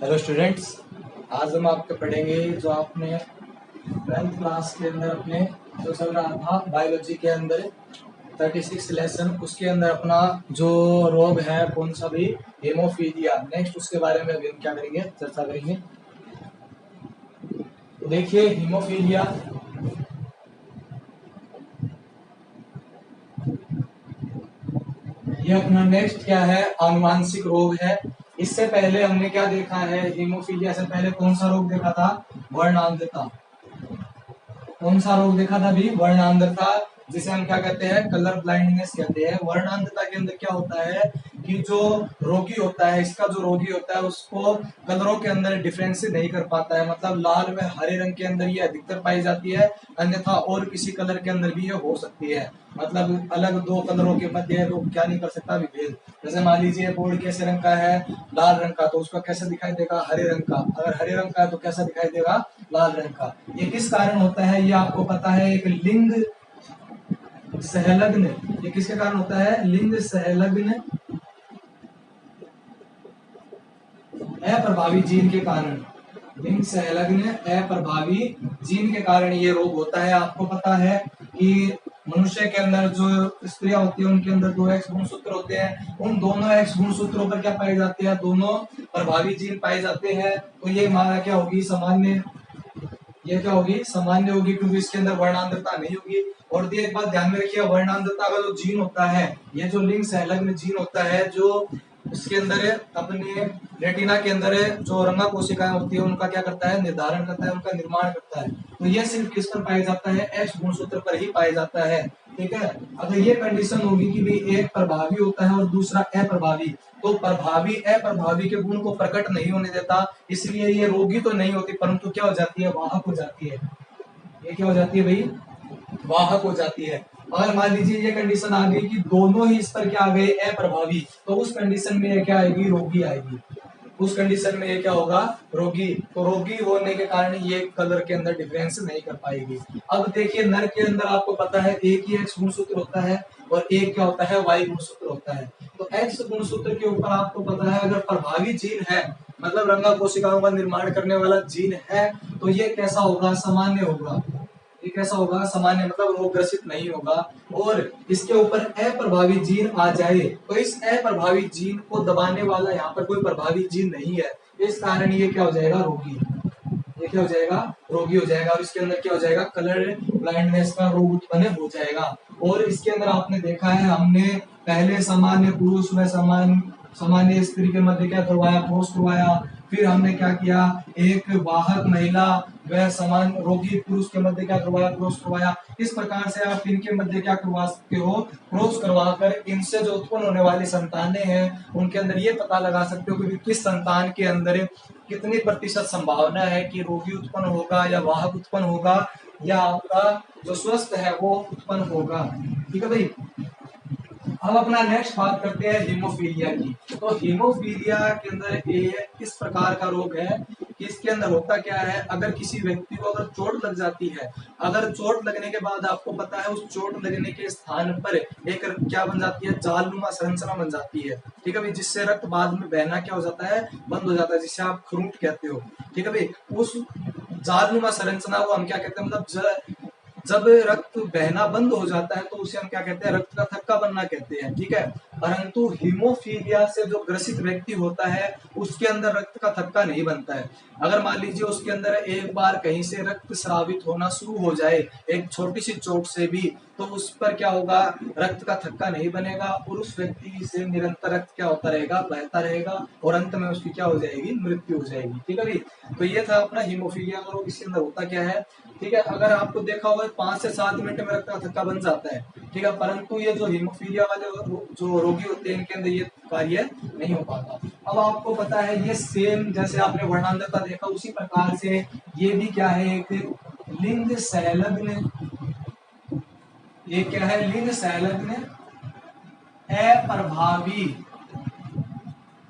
Hello students, आज हम आपको पढ़ेंगे जो आपने 12th क्लास के अंदर अपने जो चल रहा था बायोलॉजी के अंदर 36 लेसन, उसके अंदर अपना जो रोग है कौन सा भी हेमोफीलिया। नेक्स्ट उसके बारे में अभी हम क्या करेंगे, चर्चा करेंगे। तो देखिए हीमोफीलिया ये अपना नेक्स्ट क्या है, आनुवांशिक रोग है। इससे पहले हमने क्या देखा है, हीमोफीलिया से पहले कौन सा रोग देखा था, वर्णांधता। कौन सा रोग देखा था भी, वर्णांधता, जिसे हम क्या कहते हैं, कलर ब्लाइंडनेस कहते हैं। वर्णांधता के अंदर क्या होता है कि जो रोगी होता है, इसका जो रोगी होता है उसको कलरों के अंदर डिफरेंशिएट नहीं कर पाता है। मतलब लाल व हरे रंग के अंदर ये अधिकतर पाई जाती है, अन्यथा और किसी कलर के अंदर भी ये हो सकती है। मतलब अलग दो कलरों के मध्य लोग क्या नहीं कर सकता, विभेद। जैसे मान लीजिए बोर्ड कैसे रंग का है, लाल रंग का, तो उसका कैसा दिखाई देगा, हरे रंग का। अगर हरे रंग का है तो कैसा दिखाई देगा, लाल रंग का। ये किस कारण होता है, ये आपको पता है, एक लिंग सहलग्न। ये किसके कारण होता है, लिंग सहलग्न अप्रभावी जीन के कारण। लिंग सहलग्न अप्रभावी जीन के कारण ये रोग होता है। आपको पता है कि मनुष्य के अंदर जो स्त्रियां होती है उनके अंदर दो एक्स गुणसूत्र होते हैं। उन दोनों एक्स गुणसूत्रों पर क्या पाए जाते हैं, दोनों प्रभावी जीन पाए जाते हैं। तो ये हमारा क्या होगी, सामान्य, ये क्या होगी, सामान्य होगी, क्योंकि इसके अंदर वर्णांधता नहीं होगी। और एक बात ध्यान में रखिए, वर्णांधता का जो जीन होता है, ये जो लिंग संलग्न जीन होता है, जो इसके अंदर अपने रेटिना के अंदर जो रंगा कोशिकाएं होती है उनका क्या करता है, निर्धारण करता है, उनका निर्माण करता है। तो ये सिर्फ किस पर पाया जाता है, एक्स गुणसूत्र पर ही पाया जाता है। ठीक है। अगर ये कंडीशन होगी कि भाई एक प्रभावी होता है और दूसरा अप्रभावी, तो प्रभावी अप्रभावी के गुण को प्रकट नहीं होने देता, इसलिए ये रोगी तो नहीं होती, परंतु क्या हो जाती है, वाहक हो जाती है। ये क्या हो जाती है भाई, वाहक हो जाती है। अगर मान लीजिए ये कंडीशन आ गई कि दोनों ही इस पर क्या आ गए, अप्रभावी, तो उस कंडीशन में ये क्या आएगी, रोगी आएगी। उस कंडीशन में ये क्या होगा, रोगी। तो रोगी होने के कारण ये कलर के अंदर डिफरेंस नहीं कर पाएगी। अब देखिए नर के अंदर आपको पता है एक ही एक्स गुणसूत्र होता है और एक क्या होता है, वाई गुणसूत्र होता है। तो एक्स गुणसूत्र के ऊपर आपको पता है अगर प्रभावी जीन है, मतलब रंगा कोशिकाओं का निर्माण करने वाला जीन है, तो ये कैसा होगा, सामान्य होगा। ये कैसा होगा, सामान्य, मतलब रोग ग्रसित नहीं होगा। और इसके ऊपर अप्रभावी जीन आ जाए तो इस अप्रभावी जीन को दबाने वाला यहाँ पर कोई प्रभावी जीन नहीं है, इस कारण ये क्या हो जाएगा, रोगी। ये क्या हो जाएगा, रोगी हो जाएगा। और इसके अंदर क्या हो जाएगा, कलर ब्लाइंडनेस का रोग उत्पन्न हो जाएगा। और इसके अंदर आपने देखा है, हमने पहले सामान्य पुरुष व सामान्य स्त्री के मध्य क्या करवाया, क्रॉस करवाया। फिर हमने क्या किया, एक वाहक महिला व समान रोगी पुरुष के मध्य क्या करवाया, क्रॉस करवाया। इस प्रकार से आप इनके मध्य क्या करवा सकते हो, क्रॉस करवाकर इनसे जो उत्पन्न होने वाली संतानें हैं उनके अंदर ये पता लगा सकते हो कि किस संतान के अंदर कितनी प्रतिशत संभावना है कि रोगी उत्पन्न होगा या वाहक उत्पन्न होगा, या आपका जो स्वस्थ है वो उत्पन्न होगा। ठीक है भाई। अब अपना नेक्स्ट बात करते हैं हीमोफीलिया की। तो हीमोफीलिया के अंदर ये किस प्रकार का रोग है कि इसके अंदर होता क्या है, अगर किसी व्यक्ति को अगर चोट लग जाती है, अगर चोट लगने के बाद आपको पता है उस चोट लगने के स्थान पर एक क्या बन जाती है, जालनुमा संरचना बन जाती है। ठीक है भाई, जिससे रक्त बाद में बहना क्या हो जाता है, बंद हो जाता है, जिसे आप खरूंट कहते हो। ठीक है भाई, उस जालनुमा संरचना को हम क्या कहते हैं, मतलब जब रक्त बहना बंद हो जाता है तो उसे हम क्या कहते हैं, रक्त का थक्का बनना कहते हैं। ठीक है। परंतु हीमोफीलिया से जो ग्रसित व्यक्ति होता है उसके अंदर रक्त का थक्का नहीं बनता है। अगर मान लीजिए उसके अंदर एक बार कहीं से रक्त स्रावित होना शुरू हो जाए, एक छोटी सी चोट से भी, तो उस पर क्या होगा, रक्त का थक्का नहीं बनेगा और उस व्यक्ति से निरंतर रक्त क्या होता रहेगा, बहता रहेगा और अंत में उसकी क्या हो जाएगी, मृत्यु हो जाएगी। ठीक है भाई। तो ये था अपना हीमोफीलिया का रोग, इसके अंदर होता क्या है। ठीक है। अगर आपको देखा होगा 5 से 7 मिनट में रक्त का थक्का बन जाता है। ठीक है। परंतु ये जो हीमोफीलिया वाले जो रोगी होते हैं इनके अंदर ये कार्य नहीं हो पाता। अब आपको पता है ये सेम जैसे आपने वर्णांधता देखा उसी प्रकार से ये भी क्या है, एक लिंग संलग्न, ये क्या है, लिंग संलग्न अप्रभावी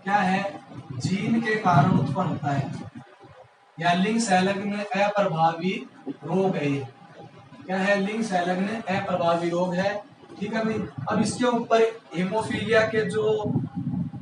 क्या है, जीन के कारण उत्पन्न होता है, या लिंग संलग्न अप्रभावी रोग है। ये क्या है, लिंग संलग्न अप्रभावी रोग है। ठीक है भाई। अब इसके ऊपर हेमोफीलिया के जो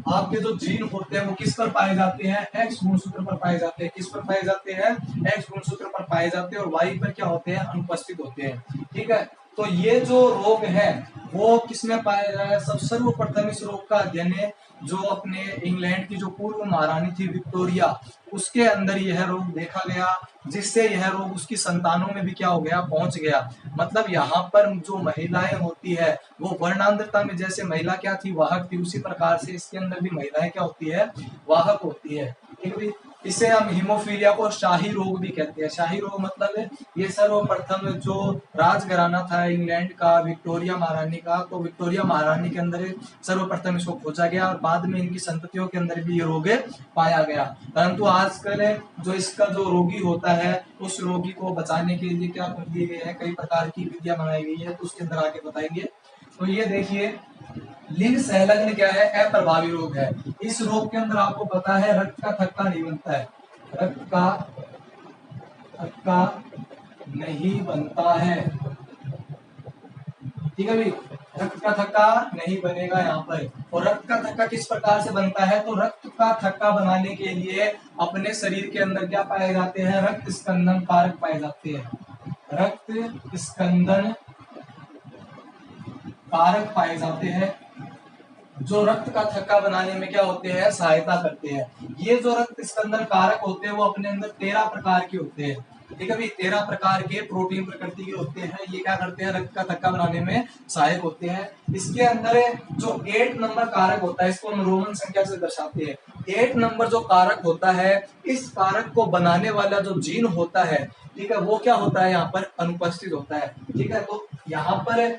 आपके जो जीन होते हैं वो किस पर पाए जाते हैं, एक्स गुणसूत्र पर पाए जाते हैं। किस पर पाए जाते हैं, एक्स गुणसूत्र पर पाए जाते हैं, और वाई पर क्या होते हैं, अनुपस्थित होते हैं। ठीक है, तो ये जो रोग है वो किसमें पाया जाए, सब सर्वप्रथम इस रोग का अध्ययन है जो अपने इंग्लैंड की जो पूर्व महारानी थी विक्टोरिया, उसके अंदर यह रोग देखा गया, जिससे यह रोग उसकी संतानों में भी क्या हो गया, पहुंच गया। मतलब यहाँ पर जो महिलाएं होती है वो वर्णांतरता में जैसे महिला क्या थी, वाहक थी, उसी प्रकार से इसके अंदर भी महिलाएं क्या होती है, वाहक होती है। ठीक है, इसे हम हीमोफीलिया को शाही रोग भी कहते हैं। शाही रोग मतलब ये सर्वप्रथम जो राजघराना था इंग्लैंड का, विक्टोरिया महारानी का, तो विक्टोरिया महारानी के अंदर सर्वप्रथम इसको खोजा गया और बाद में इनकी संततियों के अंदर भी ये रोग पाया गया। परंतु आजकल जो इसका जो रोगी होता है उस रोगी को बचाने के लिए क्या कर दिए गए हैं, कई प्रकार की विधियां बनाई गई है, तो उसके अंदर आगे बताएंगे। तो ये देखिए, लिंग संलग्न क्या है, अप्रभावी रोग है। इस रोग के अंदर आपको पता है रक्त का थक्का नहीं बनता है, रक्त का थक्का नहीं बनता है। ठीक है भाई, रक्त का थक्का नहीं बनेगा यहाँ पर। और रक्त का थक्का किस प्रकार से बनता है, तो रक्त का थक्का बनाने के लिए अपने शरीर के अंदर क्या पाए जाते हैं, रक्त स्कंदन कारक पाए जाते हैं, रक्त स्कंदन कारक पाए जाते हैं जो रक्त का थक्का बनाने में क्या होते हैं, सहायता करते हैं। ये जो रक्त स्कंदन कारक होते हैं वो अपने अंदर 13 प्रकार के होते हैं। ठीक है भाई, 13 प्रकार के प्रोटीन प्रकृति के होते हैं। ये क्या करते हैं, रक्त का थक्का बनाने में सहायक होते हैं। इसके अंदर जो 8 नंबर कारक होता है, इसको हम रोमन संख्या से दर्शाते हैं। 8 नंबर जो कारक होता है, इस कारक को बनाने वाला जो जीन होता है, ठीक है, वो क्या होता है, यहाँ पर अनुपस्थित होता है। ठीक है, तो यहाँ पर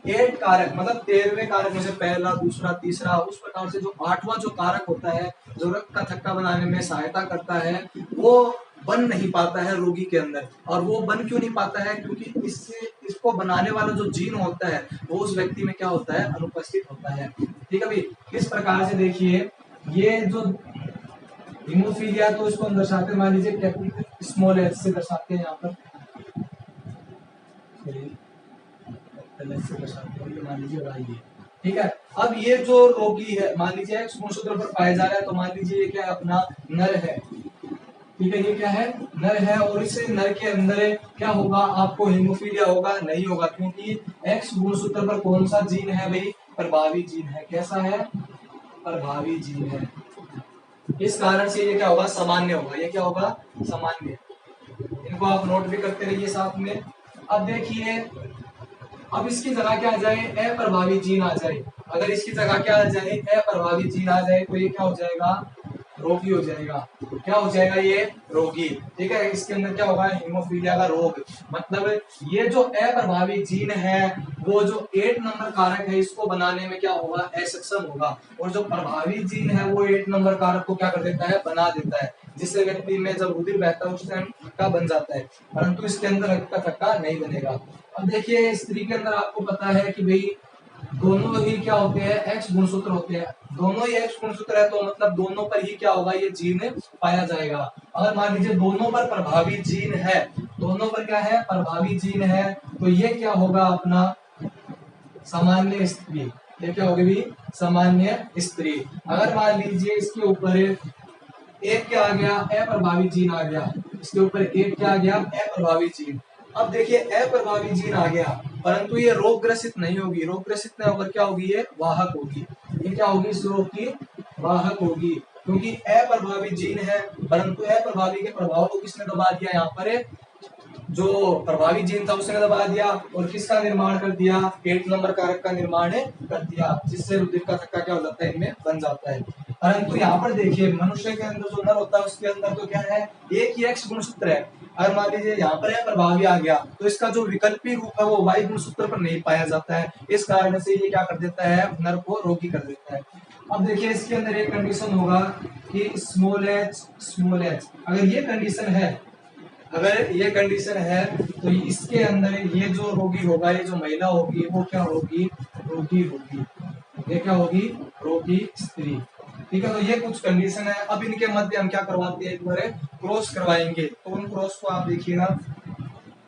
8 कारक मतलब 13वें कारक में से पहला, दूसरा, तीसरा, उस प्रकार से जो 8वां जो कारक होता है जो रक्त का थक्का बनाने में सहायता करता है, वो बन नहीं पाता है रोगी के अंदर। और वो बन क्यों नहीं पाता है, क्योंकि इसको बनाने वाला जो जीन होता है वो उस व्यक्ति में क्या होता है, अनुपस्थित होता है। ठीक है भाई, इस प्रकार से देखिए, ये जो हीमोफीलिया तो इसको हम दर्शाते, मान लीजिए कैपिटल स्मॉल एच से दर्शाते हैं, यहाँ पर मान लीजिए वाई है। ठीक है, अब ये जो रोगी है, मान लीजिए एक्स गुणसूत्र पर पाया जा रहा है, तो मान लीजिए ये क्या है, अपना नर है। ठीक है, ये क्या है, नर है, और इस नर के अंदर क्या होगा, आपको हीमोफीलिया होगा, नहीं होगा, क्योंकि एक्स गुणसूत्र पर कौन सा जीन है भाई, प्रभावी जीन है। कैसा है, प्रभावी जीन है। इस कारण से ये क्या होगा, सामान्य होगा। ये क्या होगा, सामान्य। इनको आप नोट भी करते रहिए साथ में। अब देखिए, अब इसकी जगह क्या आ जाए, अप्रभावी जीन आ जाए। अगर इसकी जगह क्या आ जाए, अप्रभावी जीन आ जाए, तो ये क्या हो जाएगा, रोगी हो जाएगा। क्या हो जाएगा, ये रोगी। ठीक है, इसके अंदर क्या होगा, हीमोफीलिया का रोग। मतलब ये जो अप्रभावी जीन है वो जो 8 नंबर कारक है इसको बनाने में क्या होगा, असक्षम होगा। और जो प्रभावी जीन है वो 8 नंबर कारक को क्या कर देता है, बना देता है, जिससे व्यक्ति में जब रुधिर बहता है उस टाइम थक्का बन जाता है, परंतु इसके अंदर रक्त का थक्का नहीं बनेगा। अब देखिए, स्त्री के अंदर आपको पता है कि भाई दोनों ही क्या होते हैं, एक्स गुणसूत्र होते हैं। दोनों ही एक्स गुणसूत्र है, तो मतलब दोनों पर ही क्या होगा, ये जीन पाया जाएगा। अगर मान लीजिए दोनों पर प्रभावी जीन है, दोनों पर क्या है, प्रभावी जीन है, तो ये क्या होगा, अपना सामान्य स्त्री। ये क्या होगी भी, सामान्य स्त्री। अगर मान लीजिए इसके ऊपर एक क्या आ गया, अप्रभावी जीन आ गया, इसके ऊपर एक क्या आ गया, अप्रभावी जीन। अब देखिए, अप्रभावी जीन आ गया, परंतु ये रोग ग्रसित नहीं होगी। रोग ग्रसित नहीं होकर क्या होगी, ये वाहक होगी। ये क्या होगी, इस रोग की वाहक होगी, क्योंकि अप्रभावी जीन है, परंतु अप्रभावी के प्रभाव को किसने दबा दिया, यहाँ पर जो प्रभावी जीन था उसने दबा दिया, और किसका निर्माण कर दिया, 8 नंबर कारक का निर्माण कर दिया, जिससे रुधिर का थक्का क्या हो जाता है, इनमें बन जाता है। परंतु यहाँ पर देखिए, मनुष्य के अंदर जो नर होता है उसके अंदर तो क्या है, एक ही एक्स गुणसूत्र है। अगर मान लीजिए यहाँ पर प्रभावी आ गया, तो इसका जो विकल्पी रूप है वो वाई गुणसूत्र पर नहीं पाया जाता है। इस कारण से ये क्या कर देता है, नर को रोगी कर देता है। अब देखिए, इसके अंदर एक कंडीशन होगा कि स्मॉल एच, अगर ये कंडीशन है, अगर ये कंडीशन है, तो इसके अंदर ये जो रोगी होगा, ये जो महिला होगी, वो क्या होगी, रोगी होगी। ये क्या होगी, रोगी स्त्री। ठीक है, तो ये कुछ कंडीशन है। अब इनके मध्य हम क्या करवाते हैं, एक बार क्रॉस करवाएंगे, तो उन क्रॉस को आप देखिएगा।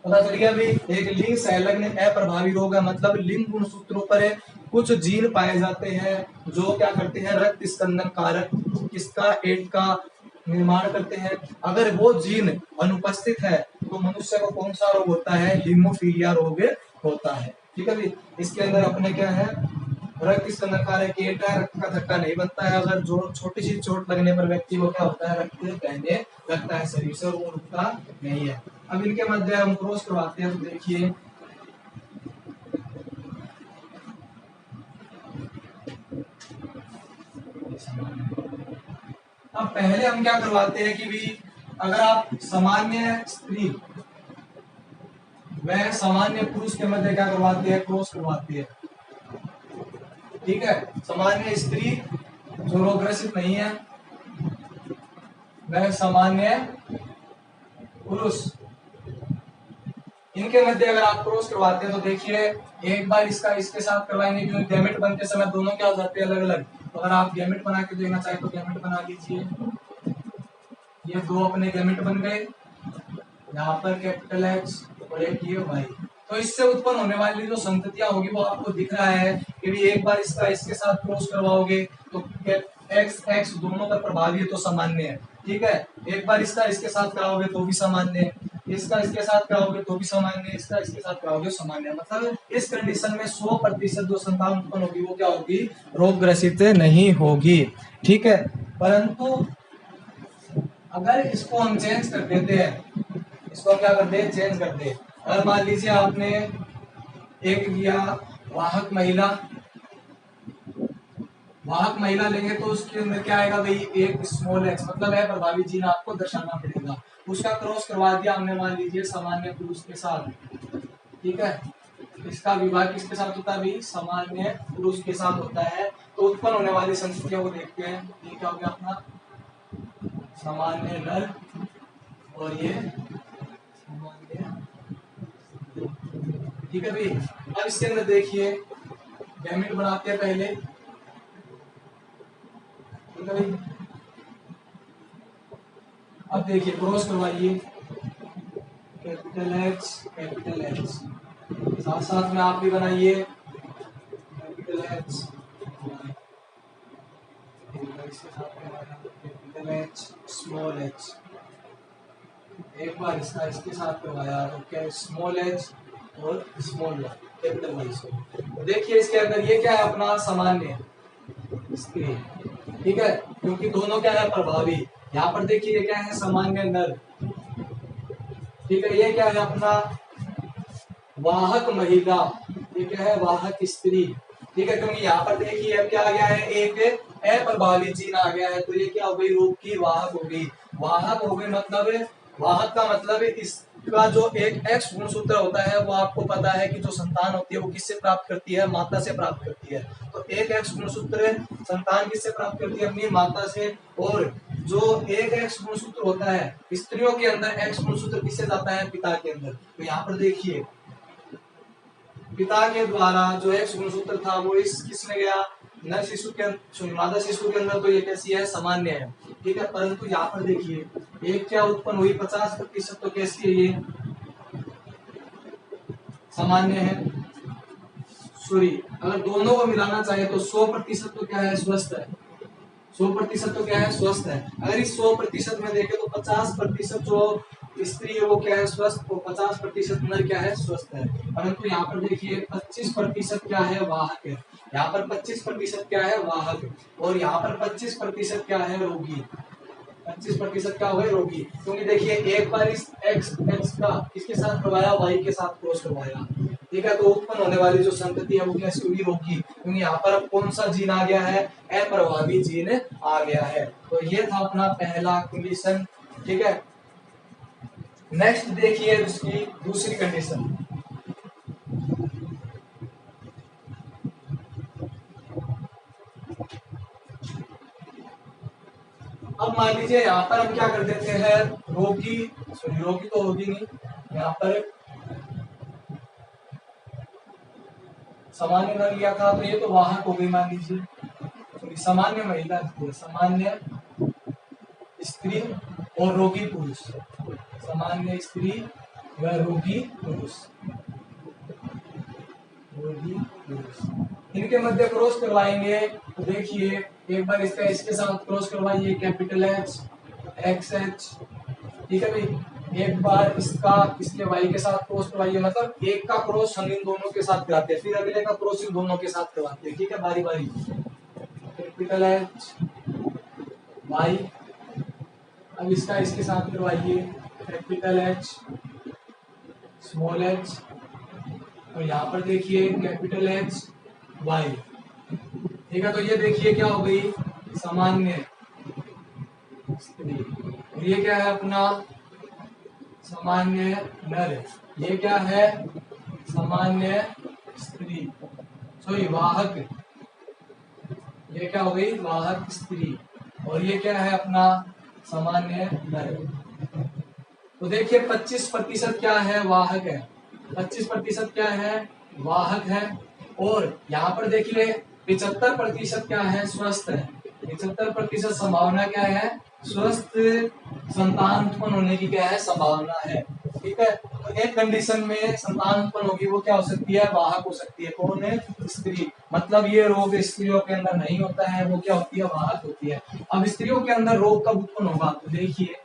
पता चल गया भी। एक लिंग संलग्न अप्रभावी रोग है, मतलब लिंग गुणसूत्रों पर कुछ जीन पाए जाते हैं जो क्या करते हैं, रक्त स्कंदन कारक किसका, एड का निर्माण करते हैं। अगर वो जीन अनुपस्थित है तो मनुष्य को कौन सा रोग होता है, हीमोफीलिया रोग होता है। ठीक है भी। इसके अंदर अपने क्या है, रक्त स्कंदन कारक एड है, रक्त का धक्का नहीं बनता है। अगर जो छोटी सी चोट लगने पर व्यक्ति को क्या होता है, रक्त बहने लगता है शरीर से और वो रुकता नहीं है। अब इनके मध्य हम क्रॉस करवाते हैं, तो देखिए अब पहले हम क्या करवाते हैं कि भी अगर आप सामान्य स्त्री व सामान्य पुरुष के मध्य क्या करवाते हैं, क्रॉस करवाते हैं। ठीक है, सामान्य स्त्री जो रोगग्रसित नहीं है वह सामान्य पुरुष, इनके मध्य अगर आप क्रॉस करवाते हैं तो देखिए एक बार इसका इसके साथ करवाएंगे क्योंकि गैमेट बनते समय दोनों क्या हो जाते हैं, अलग अलग। तो अगर आप गैमेट बना के देखना चाहे तो गैमेट बना लीजिए। ये दो अपने गैमेट बन गए, यहाँ पर कैपिटल एक्स और एक ये वाई। तो इससे उत्पन्न होने वाली जो संततियां होगी वो आपको दिख रहा है कि भी एक बार इसका इसके साथ क्रॉस करवाओगे तो एक्स एक्स दोनों पर प्रभावी है तो सामान्य है। ठीक है, एक बार इसका इसके साथ कराओगे तो भी सामान्य है, इसका इसके साथ कराओगे तो भी सामान्य है, इसका इसके साथ कराओगे सामान्य है। मतलब इस कंडीशन में 100% जो संतान उत्पन्न होगी वो क्या होगी, रोग ग्रसित नहीं होगी। ठीक है, परंतु अगर इसको हम चेंज कर देते हैं, इसको क्या करते हैं, चेंज करते हैं। अगर मान लीजिए आपने एक लिया वाहक महिला, वाहक महिला लेंगे तो उसके अंदर क्या आएगा भाई, एक स्मॉल एक्स, मतलब है प्रभावी जीन आपको दर्शाना पड़ेगा। उसका क्रॉस करवा दिया हमने मान लीजिए सामान्य पुरुष के साथ। ठीक है, इसका विवाह किसके साथ होता है भाई, सामान्य पुरुष के साथ होता है। तो उत्पन्न होने वाली संस्कृतियों को देखते हैं। ये क्या हो गया अपना सामान्य नर और ये सामान्य। ठीक है भाई। अब इसके अंदर देखिए गैमेट बनाते हैं पहले। ठीक है भाई, अब देखिए क्रॉस करवाइए, कैपिटल एक्स, साथ साथ में आप भी बनाइए capital x, capital H small H. एक बार इसका इसके साथ करवाया तो क्या, स्मॉल एच और स्मॉल कैपिटल वाई। तो देखिए इसके अंदर ये क्या है अपना सामान्य स्त्री। ठीक है, क्योंकि दोनों क्या है प्रभावी। यहाँ पर देखिए ये क्या है सामान्य नर। ठीक है, ये क्या है अपना वाहक महिला, ये क्या है वाहक स्त्री। ठीक है, क्योंकि यहाँ पर देखिए अब क्या आ गया है, एक अप्रभावी जीन आ गया है। तो ये क्या हो गई, रोग की वाहक हो गई। वाहक हो गई मतलब वाहक का मतलब इसका जो एक एक्स गुणसूत्र होता है वो आपको पता है कि जो संतान होती है वो किससे प्राप्त करती है, माता से प्राप्त करती है। तो एक एक्स गुणसूत्र संतान किससे प्राप्त करती है, अपनी माता से। और जो एक एक्स गुणसूत्र होता है स्त्रियों के अंदर, एक्स गुणसूत्र किससे जाता है, पिता के अंदर। तो यहाँ पर देखिए पिता के द्वारा जो एक्स गुणसूत्र था वो इस किसमें गया, नर शिशु के, मादा शिशु के अंदर। तो ये कैसी है, सामान्य है। ठीक है, परंतु यहाँ पर देखिए एक क्या उत्पन्न हुई 50%, तो कैसी है ये, सामान्य है। सॉरी, अगर दोनों को मिलाना चाहे तो 100% तो क्या है, स्वस्थ है। 100% तो क्या है, स्वस्थ है। अगर इस 100% में देखें तो 50% जो स्त्री है वो क्या है, स्वस्थ, और 50% नर क्या है, स्वस्थ है। परंतु यहाँ पर देखिए 25% क्या है, वाहक है। यहाँ पर 25% क्या है, वाहक, और यहाँ पर 25% क्या है, रोगी। 25% क्या हो गए, रोगी। क्योंकि देखिए एक बार इस एक्स एक्स का किसके साथ करवाया, वाई के साथ क्रॉस करवाया। ठीक है, तो उत्पन्न होने वाली जो संतति है वो कैसी होगी, रोगी। क्योंकि यहाँ पर अब कौन सा जीन आ गया है, अप्रभावी जीन आ गया है। तो ये था अपना पहला कंडीशन। ठीक है, नेक्स्ट देखिए उसकी दूसरी कंडीशन। अब मान लीजिए यहाँ पर हम क्या कर देते हैं, रोगी, सॉरी रोगी तो होगी नहीं, यहाँ पर सामान्य न लिया था तो ये तो वाहक हो गई मान लीजिए, सॉरी सामान्य महिला, सामान्य स्त्री और रोगी पुरुष। सामान्य स्त्री वह रोगी पुरुष, रोगी पुरुष। इनके मध्य क्रॉस करवाएंगे तो देखिए एक बार इसका इसके साथ क्रॉस करवाइए, कैपिटल एच एक्स एच, ठीक है भाई। एक बार इसका इसके वाई के साथ क्रॉस करवाइए, मतलब एक का क्रॉस हम इन दोनों के साथ कराते हैं, फिर अगले का क्रॉस इन दोनों के साथ करवाते हैं, ठीक है, बारी बारी। कैपिटल एच वाई, अब इसका इसके साथ करवाइए, कैपिटल एच स्मॉल एच, और यहाँ पर देखिए कैपिटल एच वाई, ठीक है। तो ये देखिए क्या हो गई, सामान्य स्त्री, और ये क्या है अपना सामान्य नर, ये क्या है सामान्य स्त्री, सॉरी वाहक, ये क्या हो गई वाहक स्त्री, और ये क्या है अपना सामान्य नर। तो देखिए 25% क्या है वाहक है, 25% क्या है वाहक है, और यहाँ पर देखिए 75% क्या है स्वस्थ है, 75% संभावना क्या है स्वस्थ संतान उत्पन्न होने की क्या है संभावना है, ठीक है। तो एक कंडीशन में संतान उत्पन्न होगी, वो क्या हो सकती है वाहक हो सकती है, कौन है स्त्री, मतलब ये रोग स्त्रियों के अंदर नहीं होता है, वो क्या होती है वाहक होती है। अब स्त्रियों के अंदर रोग कब उत्पन्न होगा, तो देखिए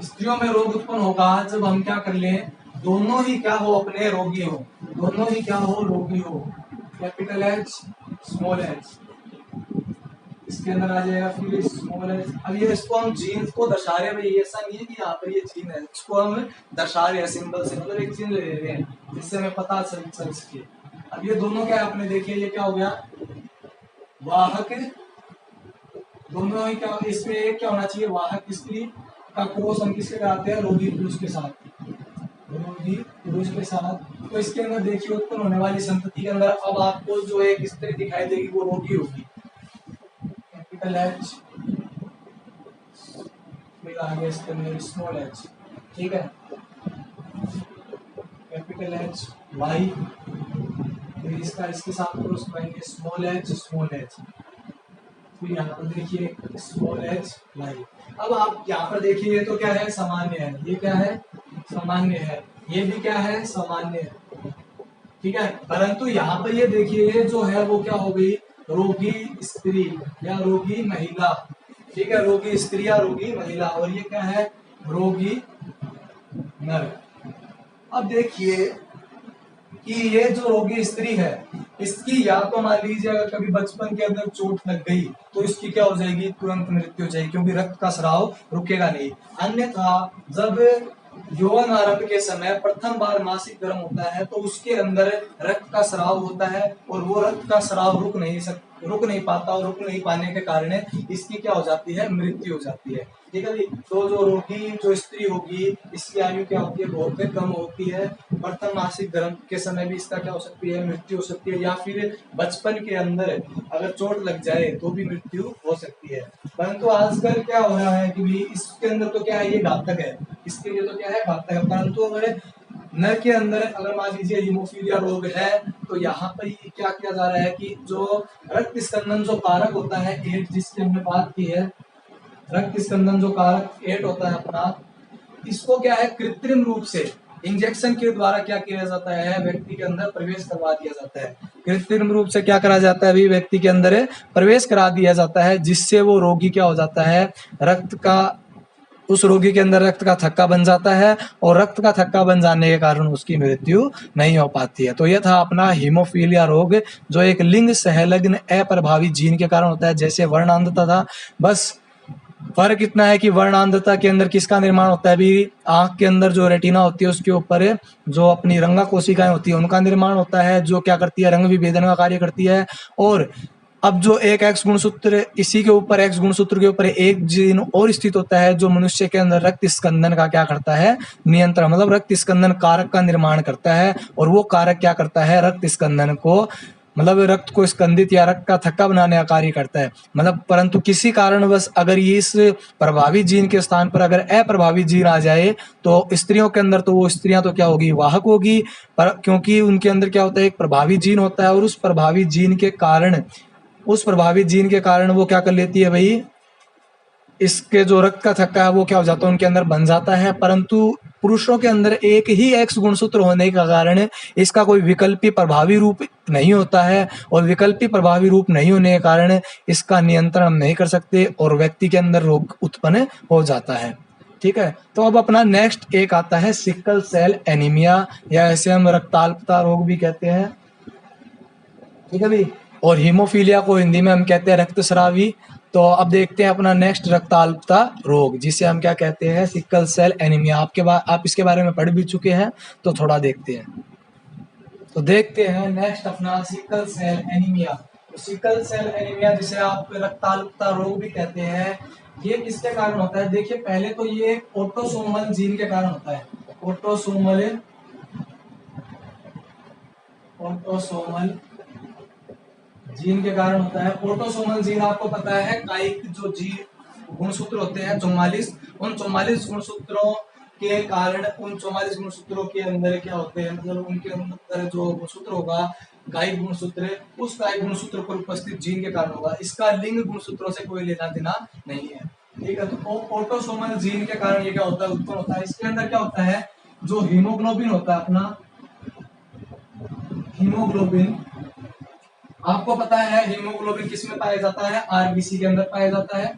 स्त्रियों में रोग उत्पन्न होगा जब हम क्या कर लें, दोनों ही क्या हो अपने रोगी हो, दोनों ही क्या हो रोगी हो, कैपिटल एच स्मॉल एच, इसके अंदर आ जाएगा फिर स्मॉल एच। अब ये इसको हम जीन को दर्शा रहे हैं भाई, ऐसा नहीं है कि यहाँ पर ये जीन है, इसको हम दर्शा रहे हैं सिंबल से, मतलब एक चिन्ह ले रहे हैं जिससे हमें पता चल सके। अब ये दोनों क्या आपने देखिए, ये क्या हो गया वाहक, दोनों ही क्या, इसमें एक क्या होना चाहिए वाहक स्त्री का क्रॉस हम किसके कराते हैं रोगी पुरुष के साथ, रोगी पुरुष के साथ। तो इसके अंदर देखिए उत्पन्न होने वाली संतति के अंदर अब आपको जो एक स्त्री दिखाई देगी वो रोगी होगी, कैपिटल एच, फिर आगे इसके अंदर स्मॉल एच, ठीक है, कैपिटल एच वाई, फिर इसका इसके साथ क्रॉस करेंगे स्मॉल एच, फिर यहाँ पर देखिए स्मॉल एच वाई। अब आप यहाँ पर देखिए ये तो क्या है सामान्य है, ये क्या है सामान्य है, ये भी क्या है सामान्य है, ठीक है। परंतु यहाँ पर ये देखिए ये जो है वो क्या हो गई रोगी स्त्री या रोगी महिला, ठीक है, रोगी स्त्री या रोगी महिला, और ये क्या है रोगी नर। अब देखिए कि ये जो रोगी स्त्री है इसकी या तो मान लीजिए अगर कभी बचपन के अंदर चोट लग गई तो इसकी क्या हो जाएगी तुरंत मृत्यु हो जाएगी, क्योंकि रक्त का स्राव रुकेगा नहीं। अन्यथा जब यौवन आरंभ के समय प्रथम बार मासिक धर्म होता है तो उसके अंदर रक्त का स्राव होता है, और वो रक्त का स्राव रुक नहीं पाता, और रुक नहीं पाने के कारण इसकी क्या हो जाती है मृत्यु हो जाती है, ठीक है। तो जो रोगी जो स्त्री होगी इसकी आयु क्या होती है बहुत कम होती है, प्रथम मासिक धर्म के समय भी इसका क्या हो सकती है मृत्यु हो सकती है, या फिर बचपन के अंदर अगर चोट लग जाए तो भी मृत्यु हो सकती है। परंतु आजकल क्या हो रहा है कि भी इसके अंदर तो क्या है ये घातक है, इसके लिए तो क्या है घातक है। परंतु अगर नर के अंदर अगर मान लीजिए हीमोफीलिया रोग है तो यहाँ पर क्या किया जा रहा है कि जो रक्त स्कंदन जो कारक होता है 8 जिसकी हमने बात की है, रक्त स्कंदन जो कारक 8 होता है अपना, इसको क्या है कृत्रिम रूप से इंजेक्शन के द्वारा क्या किया जाता है व्यक्ति के अंदर प्रवेश करवा दिया जाता है, कृत्रिम रूप से क्या करा जाता है अभी व्यक्ति के अंदर प्रवेश करा दिया जाता है, जिससे वो रोगी क्या हो जाता है रक्त का उस रोगी के अंदर रक्त का थक्का बन जाता है, और रक्त का थक्का बन जाने के कारण उसकी मृत्यु नहीं हो पाती है। तो यह था अपना हीमोफीलिया रोग, जो एक लिंग सहलग्न अप्रभावी जीन के कारण होता है, जैसे वर्णांधता था। बस फर्क इतना है कि वर्णांधता के अंदर किसका निर्माण होता है, अभी आंख के अंदर जो रेटिना होती है उसके ऊपर जो अपनी रंगा कोशिकाएं होती है उनका निर्माण होता है, जो क्या करती है रंग विभेदन का कार्य करती है। और अब जो एक एक्स गुणसूत्र इसी के ऊपर एक्स गुणसूत्र के ऊपर एक जीन और स्थित होता है जो मनुष्य के अंदर रक्त स्कंदन का क्या करता है नियंत्रण, मतलब रक्त स्कंदन कारक का निर्माण करता है, और वो कारक क्या करता है रक्त स्कंदन को मतलब रक्त को स्कंदित या रक्त का थक्का बनाने का कार्य करता है। मतलब परंतु किसी कारणवश अगर इस प्रभावी जीन के स्थान पर अगर अप्रभावी जीन आ जाए तो स्त्रियों के अंदर तो वो स्त्रियां तो क्या होगी वाहक होगी, पर क्योंकि उनके अंदर क्या होता है एक प्रभावी जीन होता है, और उस प्रभावी जीन के कारण वो क्या कर लेती है भाई इसके जो रक्त का थक्का है वो क्या हो जाता है, उनके अंदर बन जाता है। परंतु पुरुषों के अंदर एक ही एक्स गुणसूत्र होने के कारण इसका कोई विकल्पी प्रभावी रूप नहीं होता है, और विकल्पी प्रभावी रूप नहीं होने के कारण इसका नियंत्रण हम नहीं कर सकते और व्यक्ति के अंदर रोग उत्पन्न हो जाता है। ठीक है, तो अब अपना नेक्स्ट एक आता है सिकल सेल एनीमिया, या ऐसे हम रक्ताल्पता रोग भी कहते हैं। ठीक है भाई, और हीमोफीलिया को हिंदी में हम कहते हैं रक्तस्रावी। तो अब देखते हैं अपना नेक्स्ट रक्ताल्पता रोग, जिसे हम क्या कहते हैं, सिकल सेल एनीमिया। आप इसके बारे में पढ़ भी चुके हैं, तो थोड़ा देखते हैं। तो देखते हैं नेक्स्ट अपना sickle cell anaemia. Sickle cell anaemia जिसे आप रक्ताल्पता रोग भी कहते हैं, ये किसके कारण होता है? देखिए, पहले तो ये ऑटोसोमल जीन के कारण होता है। ऑटोसोमल जीन के कारण होता है। ऑटोसोमल जीन आपको पता है, कायिक जो जीन गुणसूत्र होते हैं 44, उन 44 गुणसूत्रों के कारण, उन 44 गुणसूत्रों के अंदर क्या होते हैं, मतलब उनके अंदर जो गुणसूत्र होगा कायिक गुणसूत्र, उस कायिक गुणसूत्र पर उपस्थित जीन के कारण होगा। इसका लिंग गुणसूत्रों से कोई लेना देना नहीं है। ठीक है, तो ऑटोसोमल जीन के कारण ये क्या होता है, उत्पन्न होता है। इसके अंदर क्या होता है, जो हीमोग्लोबिन होता है अपना, हीमोग्लोबिन, आपको पता है हीमोग्लोबिन किस में पाया जाता है? आरबीसी के अंदर पाया जाता है।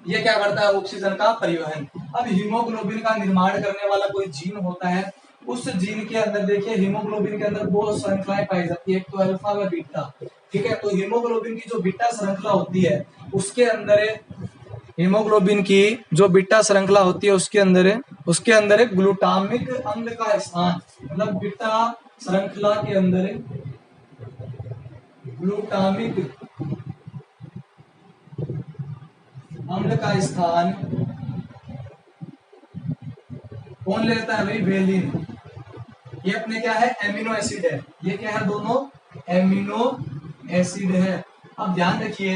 ये क्या करता है? ऑक्सीजन का परिवहन। अब हीमोग्लोबिन का निर्माण करने वाला कोई जीन होता है, उस जीन के अंदर देखिए हीमोग्लोबिन के अंदर दो श्रृंखलाएं पाई जाती है, एक तो अल्फा व बीटा। ठीक है, तो हीमोग्लोबिन की जो बीटा श्रृंखला होती है, उसके अंदर हीमोग्लोबिन की जो बीटा श्रृंखला होती है, उसके अंदर एक ग्लूटामिक अम्ल का स्थान, मतलब बीटा श्रृंखला के अंदर ग्लूटामिक अम्ल का स्थान कौन लेता है भाई? वेलिन। ये अपने क्या है? एमिनो एसिड है। ये क्या है? दोनों एमिनो एसिड है। अब ध्यान रखिए,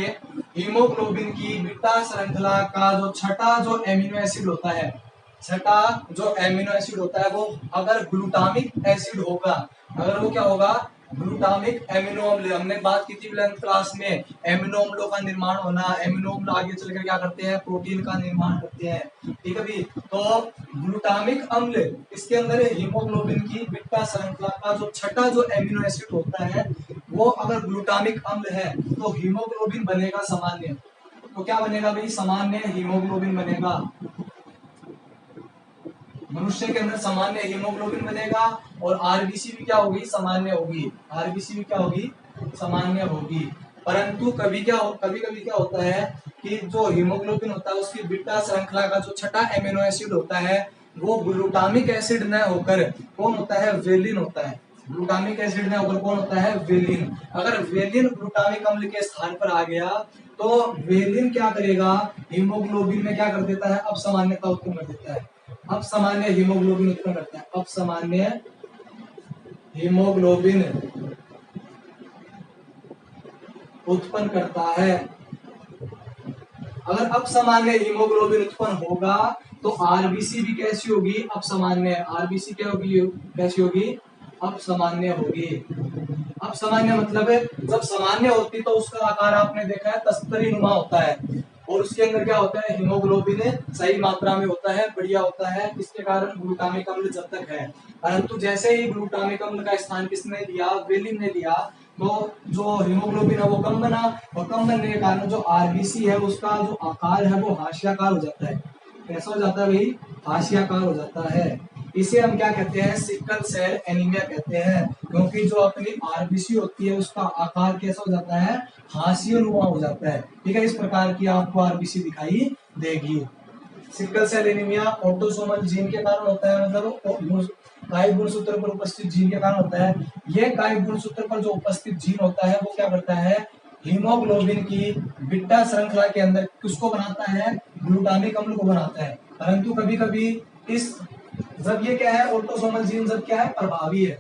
हीमोग्लोबिन की बीटा श्रृंखला का जो छठा जो एमिनो एसिड होता है, छठा जो एमिनो एसिड होता है, वो अगर ग्लूटामिक एसिड होगा, अगर वो क्या होगा? ग्लूटामिक एमिनो अम्ल। हमने बात की थी 11th क्लास में, एमिनो अम्लों का निर्माण होना। एमिनो अम्ल आगे चलकर क्या करते हैं? प्रोटीन का निर्माण करते हैं। ठीक है भाई, तो ग्लूटामिक अम्ल, इसके अंदर हीमोग्लोबिन की बीटा श्रृंखला का जो छठा जो एमिनो एसिड होता है, वो अगर ग्लूटामिक अम्ल है तो हीमोग्लोबिन बनेगा सामान्य। तो क्या बनेगा भाई? सामान्य हीमोग्लोबिन बनेगा। मनुष्य के अंदर सामान्य हीमोग्लोबिन बनेगा, और आरबीसी भी क्या होगी? सामान्य होगी। आरबीसी भी क्या होगी? सामान्य होगी। परंतु कभी कभी क्या होता है कि जो हीमोग्लोबिन होता है, उसकी बीटा श्रृंखला का जो छठा एमिनो एसिड होता है, वो ग्लूटामिक एसिड न होकर कौन होता है? वेलिन होता है। ग्लूटामिक एसिड न होकर कौन होता है? वेलिन। अगर वेलिन ग्लूटामिक अम्ल के स्थान पर आ गया, तो वेलिन क्या करेगा? हीमोग्लोबिन में क्या कर देता है? अब सामान्यता उत्पन्न कर देता है। अब सामान्य हीमोग्लोबिन उत्पन्न करता है। अब सामान्य हीमोग्लोबिन उत्पन्न करता है। अगर अब सामान्य हीमोग्लोबिन उत्पन्न होगा, तो आरबीसी भी कैसी होगी? अब सामान्य। आरबीसी क्या होगी? कैसी होगी? अब सामान्य होगी। अब सामान्य मतलब है, जब सामान्य होती तो उसका आकार आपने देखा है तस्तरी नुमा होता है, और उसके अंदर क्या होता है? हीमोग्लोबिन सही मात्रा में होता है, बढ़िया होता है। इसके कारण ग्लूटामिक अम्ल जब तक है। परंतु जैसे ही ग्लूटामिक अम्ल का स्थान किसने लिया? वेलिन ने लिया, तो जो हीमोग्लोबिन है वो कम बना, और कम बनने के कारण जो आरबीसी है उसका जो आकार है वो हाशियाकार हो जाता है। कैसा हो जाता है भाई? हाशियाकार हो जाता है। इसे हम क्या कहते हैं? सिकल सेल एनीमिया कहते हैं, क्योंकि जो अपनी आरबीसी होती है उसका आकार कैसा हो जाता है? हाशियानुमा हो जाता है। ठीक है, इस प्रकार की आपको आरबीसी दिखाई देगी। Sickle cell anaemia autosomal gene के कारण होता है, मतलब कायिक गुणसूत्र पर उपस्थित जीन के कारण होता है। यह कायिक गुणसूत्र पर जो उपस्थित जीन होता है वो क्या करता है? हीमोग्लोबिन की बीटा श्रृंखला के अंदर किसको बनाता है? ग्लूटामिक अम्ल को बनाता है। परंतु कभी कभी इस जब ये क्या है? ऑटोसोमल जीन जब क्या है? प्रभावी है।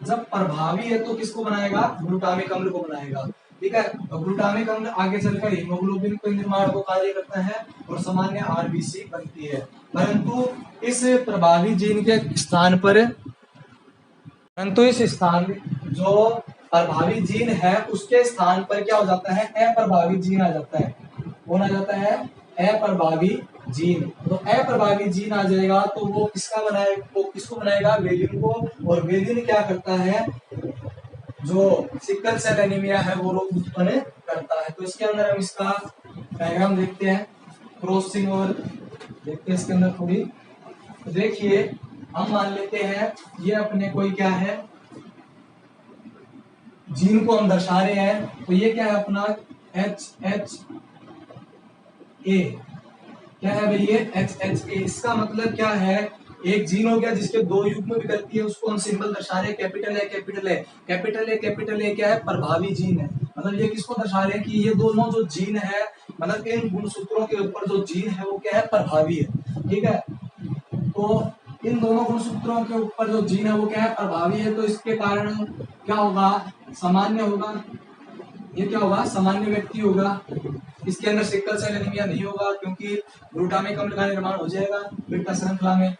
जब प्रभावी है तो किसको बनाएगा? ग्लूटामिक अम्ल को बनाएगा। ठीक है, तो ग्लूटामिक अम्ल आगे चलकर हीमोग्लोबिन के निर्माण को कार्य करता है और सामान्य आरबीसी बनती है। परंतु इस प्रभावी जीन के स्थान पर, परंतु इस स्थान जो प्रभावी जीन है उसके स्थान पर क्या हो जाता है? अप्रभावी जीन आ जाता है। कौन आ जाता है? अप्रभावी जीन। तो अप्रभावी जीन आ जाएगा तो वो किसको बनाएगा, वेलिन को। और वेलिन क्या करता है, जो सिकल सेल एनीमिया है वो रोग उत्पन्न करता है। तो इसके अंदर हम इसका डायग्राम देखते हैं, क्रॉसिंग और देखते हैं इसके अंदर थोड़ी। तो देखिए हम मान लेते हैं ये अपने कोई क्या है, जीन को हम दर्शा रहे हैं। तो ये क्या है अपना HHA, क्या है भाई ये HHA। इसका मतलब क्या है, एक जीन हो गया जिसके दो युग्म विकल्पी है, उसको हम सिंबल दर्शा रहे हैं capital A capital A. Capital ए क्या है, प्रभावी जीन है। मतलब ये किसको दर्शा रहे हैं कि ये दोनों जो जीन है, मतलब इन गुणसूत्रों के ऊपर जो जीन है वो क्या है, प्रभावी है। ठीक है, तो इन दोनों गुणसूत्रों के ऊपर जो जीन है वो क्या है, प्रभावी है। तो इसके कारण क्या होगा, सामान्य होगा। ये क्या होगा, सामान्य व्यक्ति होगा। इसके अंदर सिकल सेल एनीमिया नहीं होगा क्योंकि ग्लूटामिक अम्ल का निर्माण हो जाएगा बीटा श्रृंखला में।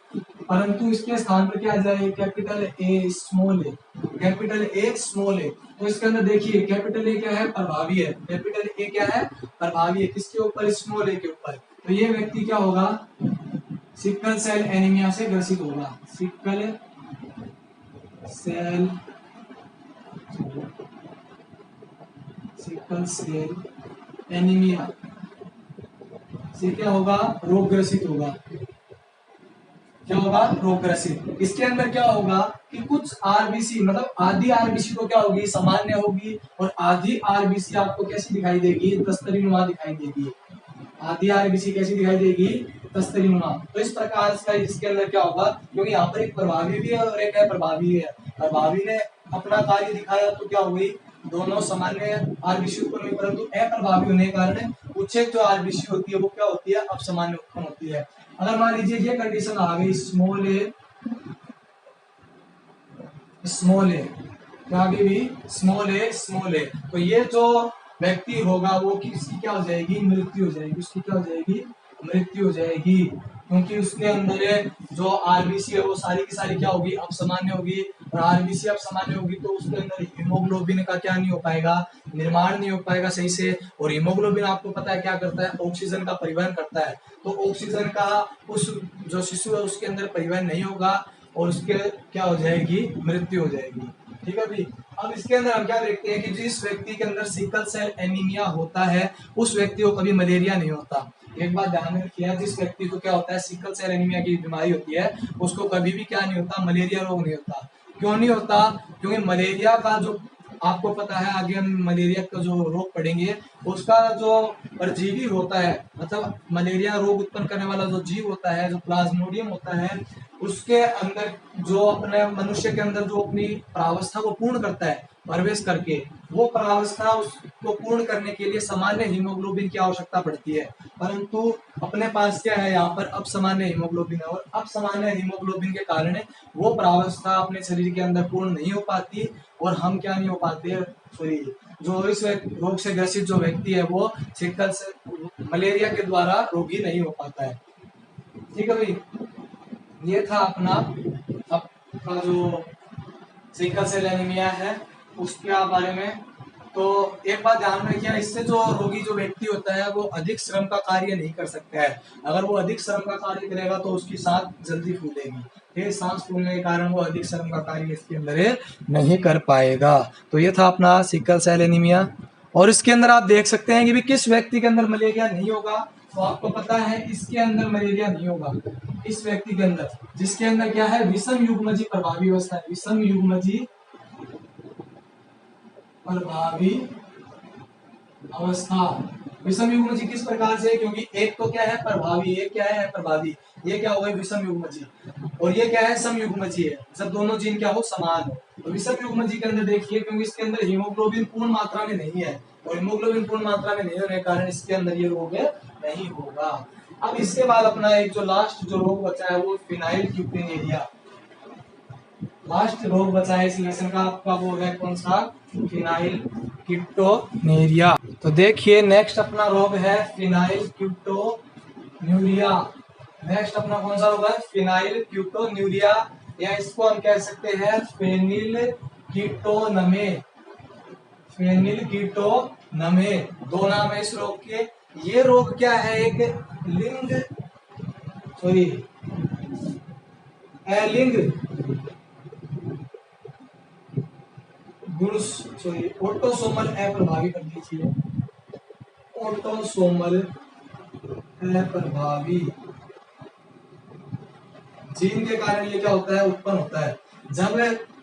परंतु इसके स्थान पर क्या आ जाए, capital A small A, capital A small A. तो इसके अंदर देखिए कैपिटल ए क्या है, प्रभावी है। कैपिटल ए क्या है, प्रभावी है। किसके ऊपर, स्मॉल ए के ऊपर। तो ये व्यक्ति क्या होगा, सिकल सेल एनीमिया से ग्रसित होगा। सिकल सेल एनीमिया से क्या होगा, रोग ग्रसित होगा। क्या होगा, रोग ग्रसित। इसके अंदर क्या होगा कि कुछ आरबीसी, मतलब आधी आरबीसी तो क्या होगी, सामान्य होगी। और आधी आरबीसी आपको कैसी दिखाई देगी, तस्तरी नुमा दिखाई देगी। आधी आरबीसी कैसी दिखाई देगी, तस्तरी नुमा। तो इस प्रकार से इसके अंदर क्या होगा, क्योंकि यहाँ पर एक प्रभावी भी है और एक है प्रभावी है। प्रभावी ने अपना कार्य दिखाया तो क्या हुई, दोनों सामान्य आरबीसी उत्पन्न हुई। परंतु अप्रभावी होने के कारण उच्छेद जो आरबीसी होती है वो क्या होती है, अब सामान्य उत्पन्न होती है। अगर मान लीजिए ये कंडीशन आ गई, स्मॉल ए क्या आगे भी स्मॉल ए, तो ये जो व्यक्ति होगा वो किसकी क्या हो जाएगी, मृत्यु हो जाएगी। उसकी क्या हो जाएगी, मृत्यु हो जाएगी। क्योंकि उसके अंदर जो आरबीसी है वो सारी की सारी क्या होगी, अब सामान्य होगी। और आरबीसी अब सामान्य होगी तो उसके अंदर हीमोग्लोबिन का क्या नहीं हो पाएगा, निर्माण नहीं हो पाएगा सही से। और हीमोग्लोबिन आपको पता है क्या करता है, ऑक्सीजन का परिवहन करता है। तो ऑक्सीजन का उस जो शिशु है उसके अंदर परिवहन नहीं होगा और उसके क्या हो जाएगी, मृत्यु हो जाएगी। ठीक है भाई। अब इसके अंदर हम क्या देखते हैं कि जिस व्यक्ति के अंदर सिकल सेल एनीमिया होता है उस व्यक्ति को कभी मलेरिया नहीं होता। एक बात ध्यान में रखिए, जिस व्यक्ति को क्या होता है, सिकल सेल एनीमिया की बीमारी होती है, उसको कभी भी क्या नहीं होता, मलेरिया रोग नहीं होता। क्यों नहीं होता, क्योंकि मलेरिया का जो आपको पता है, आगे हम मलेरिया का जो रोग पढ़ेंगे उसका जो परजीवी होता है, मतलब मलेरिया रोग उत्पन्न करने वाला जो जीव होता है, जो प्लाज्मोडियम होता है, उसके अंदर जो अपने मनुष्य के अंदर जो अपनी प्रावस्था को पूर्ण करता है प्रवेश करके, वो प्रावस्था उसको पूर्ण करने के लिए सामान्य हीमोग्लोबिन की आवश्यकता पड़ती है। परंतु अपने पास क्या है, यहाँ पर अब सामान्य हीमोग्लोबिन है और अब सामान्य हीमोग्लोबिन के कारण वो प्रावस्था अपने शरीर के अंदर पूर्ण नहीं हो पाती और हम क्या नहीं हो पाते, सॉरी, जो इस रोग से ग्रसित जो व्यक्ति है वो सिकल से मलेरिया के द्वारा रोगी नहीं हो पाता है। ठीक है भाई, ये था अपना आपका जो सिकल सेल एनीमिया है उसके बारे में। तो एक बात ध्यान में रखिए, इससे जो रोगी जो व्यक्ति होता है वो अधिक श्रम का कार्य नहीं कर सकता है। अगर वो अधिक श्रम का कार्य करेगा तो उसकी सांस जल्दी फूलेगी, फिर सांस फूलने के कारण वो अधिक श्रम का कार्य इसके अंदर नहीं कर पाएगा। तो ये था अपना सिकल सेल एनीमिया। और इसके अंदर आप देख सकते हैं कि भी किस व्यक्ति के अंदर मलेरिया नहीं होगा। तो आपको पता है इसके अंदर मलेरिया नहीं होगा, इस व्यक्ति के अंदर जिसके अंदर क्या है, विषम युग्मजी प्रभावी अवस्था है। विषम युग्मजी प्रभावी अवस्था। विषम युग्मजी किस प्रकार से, क्योंकि एक तो क्या है प्रभावी, एक क्या है प्रभावी, ये क्या होगा विषम युग्मजी, और ये क्या है सम युग्मजी है, जब दोनों जीन क्या हो, समान हो। तो विषम युग्मजी के अंदर देखिए, क्योंकि इसके अंदर हीमोग्लोबिन पूर्ण मात्रा में नहीं है और हीमोग्लोबिन पूर्ण मात्रा में नहीं होने के कारण इसके अंदर ये रोग नहीं होगा। अब इसके बाद अपना एक जो लास्ट जो रोग बचा है वो फिनाइल क्यूटिनेरिया। लास्ट रोग बचा है इस लेसन का आपका, वो है कौन सा, फिनाइल क्यूटिनेरिया। तो देखिए नेक्स्ट अपना रोग है फिनाइल क्यूटिन्यूरिया। नेक्स्ट अपना कौन सा रोग है, फिनाइल क्यूटिन्यूरिया, या इसको हम कह सकते हैं फेनिल कीटोनमे। फेनिल कीटोनमे, दो नाम है इस रोग के। ये रोग क्या है, एक लिंग सॉरी अलिंग गुण सॉरी ऑटोसोमल अप्रभावी कर दीजिए, ऑटोसोमल अप्रभावी जीन के कारण ये क्या होता है, उत्पन्न होता है। जब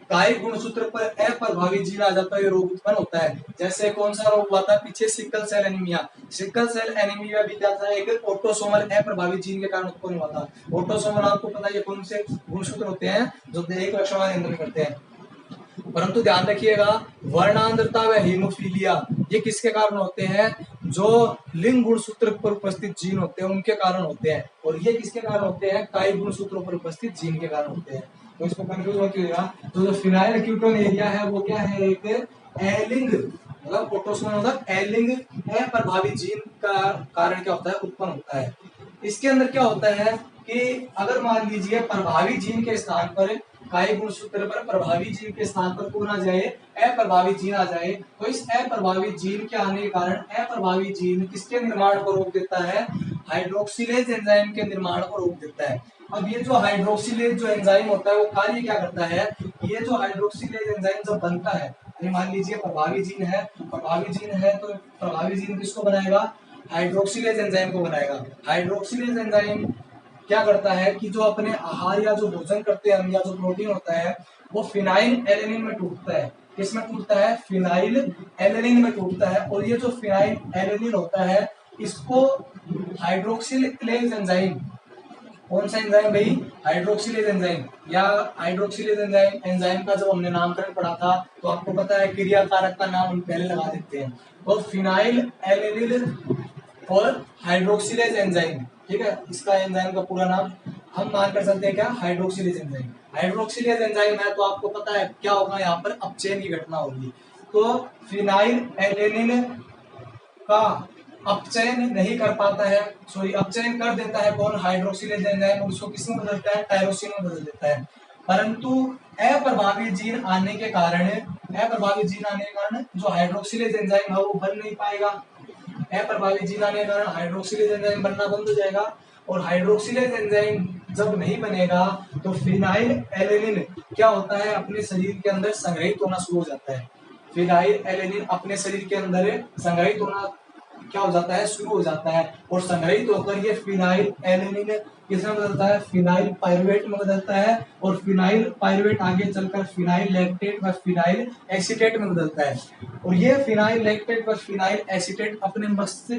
कायिक गुणसूत्र पर अप्रभावी जीन आ जाता है ये रोग उत्पन्न होता है। जैसे कौन सा रोग हुआ था पीछे, sickle cell anaemia. Sickle cell anaemia भी क्या था, एक ऑटोसोमल अप्रभावी जीन के कारण उत्पन्न हुआ था। ऑटोसोमल आपको पता है कौन से गुणसूत्र होते हैं जो एक लक्षण नियंत्रण करते हैं। परंतु ध्यान रखिएगा, वर्णांधता व हीमोफीलिया ये किसके कारण होते हैं, जो लिंग गुणसूत्र पर उपस्थित जीन होते हैं उनके कारण होते हैं। और ये किसके कारण होते हैं, कायिक गुणसूत्रों पर उपस्थित जीन के कारण होते हैं। तो इसको कंफ्यूज मत कीजिएगा। तो जो फिनाइल कीटोनेरिया है वो क्या है, एक एलिंग मतलब ऑटोसोमल मतलब एलिंग अप्रभावी जीन का कारण क्या होता है, उत्पन्न होता है। इसके अंदर क्या होता है कि अगर मान लीजिए प्रभावी जीन के स्थान पर, कायिक गुणसूत्र पर प्रभावी जीन के स्थान पर कौन आ जाए, अप्रभावी जीन आ जाए, तो इस अप्रभावी जीन के आने के कारण अप्रभावी जीन किसके निर्माण को रोक देता है, हाइड्रोक्सिलेज एंजाइम के निर्माण को रोक देता है। अब ये जो हाइड्रोक्सिलेज जो एंजाइम होता है वो कार्य क्या करता है, ये जो हाइड्रोक्सिलेज एंजाइम जब बनता है, मान लीजिए प्रभावी जीन है, तो प्रभावी जीन किसको बनाएगा, हाइड्रोक्सिलेज एंजाइम को बनाएगा। हाइड्रोक्सिलेज एंजाइम क्या करता है कि जो अपने आहार या जो भोजन करते हैं हम या जो प्रोटीन होता है वो फिनाइल एलेनिन में टूटता है। किसमें टूटता है, फिनाइल एलेनिन में टूटता है। और ये जो फिनाइल एलेनिन होता है इसको हाइड्रोक्सिलेज एंजाइम, कौन सा एंजाइम भाई, हाइड्रोक्सिलेज एंजाइम, या हाइड्रोक्सिलेज एंजाइम का जब हमने नामकरण पढ़ा था तो आपको पता है क्रियाकारक का नाम हम पहले लगा देते हैं। तो फिनाइल एलेनिन और हाइड्रोक्सिलेज एंजाइम, ठीक है, इसका एंजाइम का पूरा नाम हम मान कर सकते हैं क्या, हाइड्रोक्सिलेज एंजाइम। हाइड्रोक्सिलेज एंजाइम है तो आपको पता है क्या होगा, यहाँ पर अपचयन की घटना होगी। तो फिनाइल एलेनिन का अपचयन नहीं कर पाता है, सॉरी अपचयन कर देता है कौन, हाइड्रोक्सिलेज एंजाइम, उसको किसमें बदलता है, टायरोसिन में बदल देता है। परंतु अप्रभावी जीन आने के कारण जो हाइड्रोक्सिलेज एंजाइम है वो बन नहीं पाएगा। अप्रभावी जीन आने के कारण हाइड्रोक्सिलेज एंजाइम बनना बंद हो जाएगा। और हाइड्रोक्सिलेज एंजाइम जब नहीं बनेगा तो फिनाइल एलेनिन क्या होता है, अपने शरीर के अंदर संग्रहित होना शुरू हो जाता है। फिनाइल एलेनिन अपने शरीर के अंदर संग्रहित होना क्या हो जाता है, शुरू हो जाता है। और संग्रहित होकर ये फिनाइल एलेनिन किसमें बदलता है, फिनाइल पायरुवेट में बदलता है। और फिनाइल पायरुवेट आगे चलकर फिनाइल लैक्टेट व फिनाइल एसीटेट में बदलता है। और ये फिनाइल लैक्टेट व फिनाइल एसीटेट अपने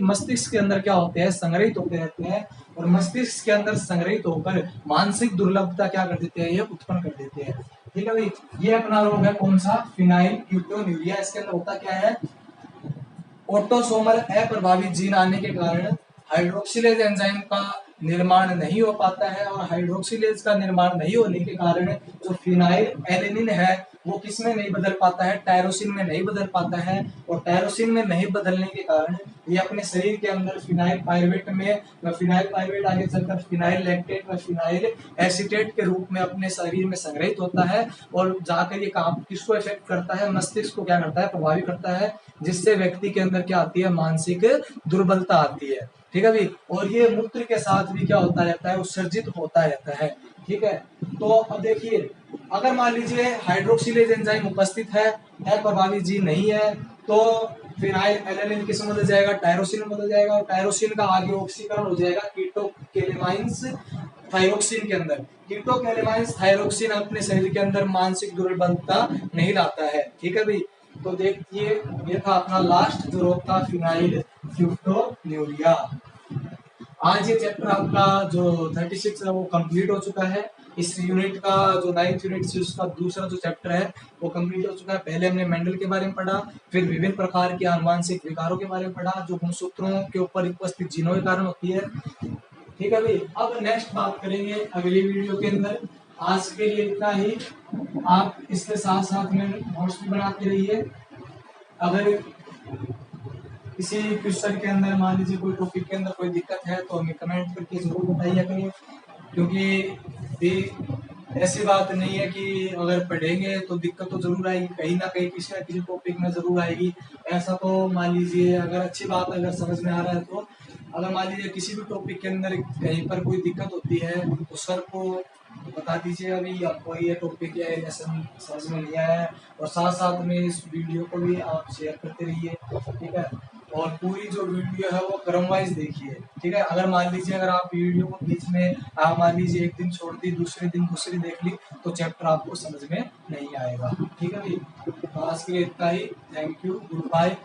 मस्तिष्क के अंदर क्या होते हैं, संग्रहित होते रहते हैं। और मस्तिष्क के अंदर संग्रहित होकर मानसिक दुर्लभता क्या कर देते हैं, ये उत्पन्न कर देते हैं। ठीक है भाई, ये अपना रोग है कौन सा, फिनाइल कीटोन्यूरिया। इसके अंदर होता क्या है, ऑटोसोमल अप्रभावी जीन आने के कारण हाइड्रोक्सिलेज एंजाइम का निर्माण नहीं हो पाता है। और हाइड्रोक्सिलेज का निर्माण नहीं होने के कारण जो फिनाइल एलेनिन है वो किसमें नहीं बदल पाता है, टायरोसिन में नहीं बदल पाता है। और टायरोसिन में नहीं बदलने के कारण ये अपने शरीर के अंदर फिनाइल पायरुवेट में, फिनाइल पायरुवेट आगे चलकर फिनाइल लैक्टेट व फिनाइल एसीटेट के रूप में अपने शरीर में संग्रहित होता है। और जाकर ये काम किसको इफेक्ट करता है, मस्तिष्क को क्या करता है, प्रभावित करता है, जिससे व्यक्ति के अंदर क्या आती है, मानसिक दुर्बलता आती है। ठीक है भाई, और ये मूत्र के साथ भी क्या होता रहता है, उत्सर्जित होता रहता है। ठीक है, तो अब देखिए अगर मान लीजिए हाइड्रोक्सिलेज एंजाइम उपस्थित है, अप्रभावी जीन नहीं है, तो फिनाइल एलेनिन किस में बदल जाएगा, टायरोसिन में बदल जाएगा। और टायरोसिन का आगे ऑक्सीकरण हो जाएगा कीटोकेलेमाइंस थाइरोक्सिन के अंदर। कीटोकेलेमाइंस थाइरोक्सिन अपने शरीर के अंदर मानसिक दुर्बलता नहीं लाता है। ठीक है भाई, तो देखिए ये था अपना लास्ट जो रोग था, फिनाइल कीटोन्यूरिया। आज ये चैप्टर आपका जो 36 है वो कंप्लीट हो चुका है। इस यूनिट का जो 9th यूनिट से उसका दूसरा जो चैप्टर है वो कंप्लीट हो चुका है। पहले हमने मेंडल के बारे में पढ़ा, फिर विभिन्न प्रकार के आनुवांशिक विकारों के बारे में पढ़ा जो गुणसूत्रों के ऊपर उपस्थित जीनों के कारण होती है। ठीक है भाई, अब नेक्स्ट बात करेंगे अगली वीडियो के अंदर। आज के लिए इतना ही। आप इसके साथ साथ में नोट्स भी बनाते रहिए। अगर किसी क्वेश्चन के अंदर मान लीजिए कोई टॉपिक के अंदर कोई दिक्कत है तो हमें कमेंट करके जरूर बताइए करिए, क्योंकि ऐसी बात नहीं है कि अगर पढ़ेंगे तो दिक्कत तो जरूर आएगी, कहीं ना कहीं किसी ना किसी टॉपिक में जरूर आएगी। ऐसा तो मान लीजिए अगर अच्छी बात अगर समझ में आ रहा है तो अगर मान लीजिए किसी भी टॉपिक के अंदर कहीं पर कोई दिक्कत होती है तो सर को बता दीजिए, अभी हमको ये टॉपिक या लेसन समझ में नहीं आया है, और साथ साथ में इस वीडियो को भी आप शेयर करते रहिए, ठीक है। और पूरी जो वीडियो है वो क्रम वाइज देखिए, ठीक है। अगर मान लीजिए अगर आप वीडियो को बीच में आप मान लीजिए एक दिन छोड़ दी, दूसरे दिन दूसरी देख ली, तो चैप्टर आपको समझ में नहीं आएगा, ठीक है भाई। तो आज के लिए इतना ही। Thank you, good bye.